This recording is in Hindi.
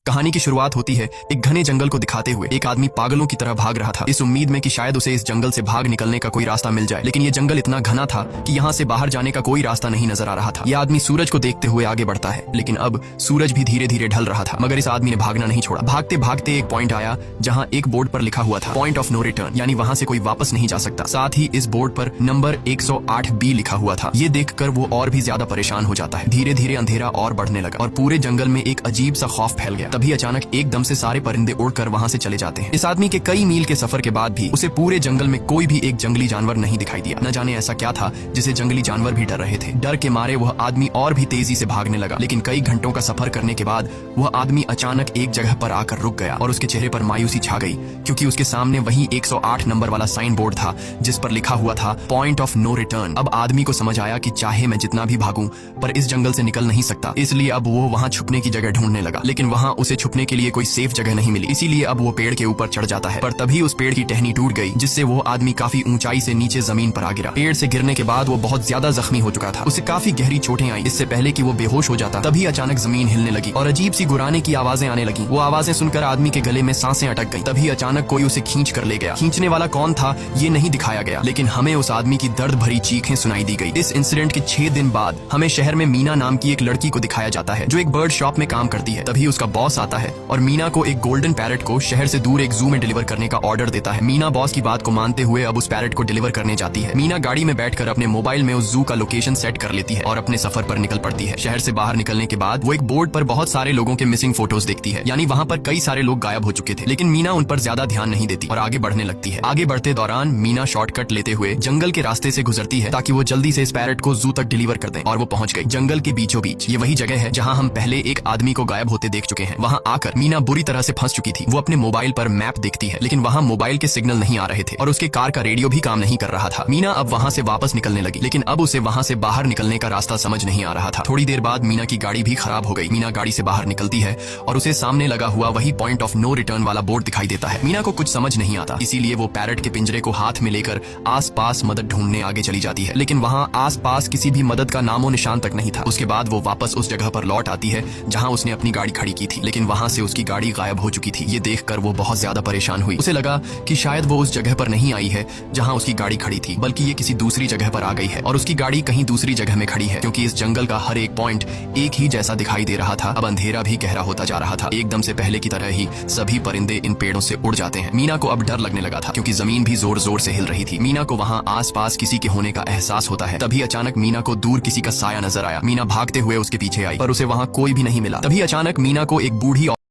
कहानी की शुरुआत होती है एक घने जंगल को दिखाते हुए। एक आदमी पागलों की तरह भाग रहा था, इस उम्मीद में कि शायद उसे इस जंगल से भाग निकलने का कोई रास्ता मिल जाए। लेकिन ये जंगल इतना घना था कि यहाँ से बाहर जाने का कोई रास्ता नहीं नजर आ रहा था। यह आदमी सूरज को देखते हुए आगे बढ़ता है, लेकिन अब सूरज भी धीरे धीरे ढल रहा था। मगर इस आदमी ने भागना नहीं छोड़ा। भागते भागते एक पॉइंट आया जहाँ एक बोर्ड पर लिखा हुआ था पॉइंट ऑफ नो रिटर्न, यानी वहाँ से कोई वापस नहीं जा सकता। साथ ही इस बोर्ड पर नंबर 108B लिखा हुआ था। ये देखकर वो और भी ज्यादा परेशान हो जाता है। धीरे धीरे अंधेरा और बढ़ने लगा और पूरे जंगल में एक अजीब सा खौफ फैल गया। तभी अचानक एकदम से सारे परिंदे उड़कर वहाँ से चले जाते हैं। इस आदमी के कई मील के सफर के बाद भी उसे पूरे जंगल में कोई भी एक जंगली जानवर नहीं दिखाई दिया। न जाने ऐसा क्या था जिसे जंगली जानवर भी डर रहे थे। डर के मारे वह आदमी और भी तेजी से भागने लगा, लेकिन कई घंटों का सफर करने के बाद वह आदमी अचानक एक जगह पर आकर रुक गया और उसके चेहरे पर मायूसी छा गई, क्योंकि उसके सामने वही 108 नंबर वाला साइन बोर्ड था जिस पर लिखा हुआ था पॉइंट ऑफ नो रिटर्न। अब आदमी को समझ आया कि चाहे मैं जितना भी भागूं पर इस जंगल से निकल नहीं सकता। इसलिए अब वो वहाँ छुपने की जगह ढूंढने लगा, लेकिन वहाँ उसे छुपने के लिए कोई सेफ जगह नहीं मिली। इसीलिए अब वो पेड़ के ऊपर चढ़ जाता है, पर तभी उस पेड़ की टहनी टूट गई, जिससे वो आदमी काफी ऊंचाई से नीचे जमीन पर आ गिरा। पेड़ से गिरने के बाद वो बहुत ज्यादा जख्मी हो चुका था। उसे काफी गहरी चोटें आई। इससे पहले कि वो बेहोश हो जाता तभी अचानक जमीन हिलने लगी और अजीब सी गुराने की आवाजें आने लगी। वो आवाजें सुनकर आदमी के गले में सांसें अटक गई। तभी अचानक कोई उसे खींच कर ले गया। खींचने वाला कौन था ये नहीं दिखाया गया, लेकिन हमें उस आदमी की दर्द भरी चीखें सुनाई दी गई। इस इंसिडेंट के 6 दिन बाद हमें शहर में मीना नाम की एक लड़की को दिखाया जाता है जो एक बर्ड शॉप में काम करती है। तभी उसका बॉस आता है और मीना को एक गोल्डन पैरेट को शहर से दूर एक जू में डिलीवर करने का ऑर्डर देता है। मीना बॉस की बात को मानते हुए अब उस पैरेट को डिलीवर करने जाती है। मीना गाड़ी में बैठकर अपने मोबाइल में उस जू का लोकेशन सेट कर लेती है और अपने सफर पर निकल पड़ती है। शहर से बाहर निकलने के बाद वो एक बोर्ड पर बहुत सारे लोगों के मिसिंग फोटोज देखती है, यानी वहाँ पर कई सारे लोग गायब हो चुके थे। लेकिन मीना उन पर ज्यादा ध्यान नहीं देती और आगे बढ़ने लगती है। आगे बढ़ते दौरान मीना शॉर्टकट लेते हुए जंगल के रास्ते से गुजरती है ताकि वो जल्दी से इस पैरेट को जू तक डिलीवर कर दें, और वो पहुंच गई जंगल के बीचों बीच। ये वही जगह है जहाँ हम पहले एक आदमी को गायब होते देख चुके हैं। वहाँ आकर मीना बुरी तरह से फंस चुकी थी। वो अपने मोबाइल पर मैप देखती है, लेकिन वहाँ मोबाइल के सिग्नल नहीं आ रहे थे और उसके कार का रेडियो भी काम नहीं कर रहा था। मीना अब वहाँ से वापस निकलने लगी, लेकिन अब उसे वहाँ से बाहर निकलने का रास्ता समझ नहीं आ रहा था। थोड़ी देर बाद मीना की गाड़ी भी खराब हो गई। मीना गाड़ी से बाहर निकलती है और उसे सामने लगा हुआ वही पॉइंट ऑफ नो रिटर्न वाला बोर्ड दिखाई देता है। मीना को कुछ समझ नहीं आता, इसीलिए वो पैरेट के पिंजरे को हाथ में लेकर आसपास मदद ढूंढने आगे चली जाती है, लेकिन वहाँ आसपास किसी भी मदद का नामो निशान तक नहीं था। उसके बाद वो वापस उस जगह पर लौट आती है जहाँ उसने अपनी गाड़ी खड़ी की थी, लेकिन वहाँ से उसकी गाड़ी गायब हो चुकी थी। ये देखकर वो बहुत ज्यादा परेशान हुई। उसे लगा कि शायद वो उस जगह पर नहीं आई है जहाँ उसकी गाड़ी खड़ी थी, बल्कि ये किसी दूसरी जगह पर आ गई है और उसकी गाड़ी कहीं दूसरी जगह में खड़ी है, क्योंकि इस जंगल का हर एक पॉइंट एक ही जैसा दिखाई दे रहा था। अब अंधेरा भी गहरा होता जा रहा था। एकदम से पहले की तरह ही सभी परिंदे इन पेड़ों से उड़ जाते हैं। मीना को अब डर लगने लगा था, क्योंकि जमीन भी जोर जोर से हिल रही थी। मीना को वहाँ आसपास किसी के होने का एहसास होता है। तभी अचानक मीना को दूर किसी का साया नजर आया। मीना भागते हुए उसके पीछे आई, पर उसे वहाँ कोई भी नहीं मिला। तभी अचानक मीना को एक बूढ़ी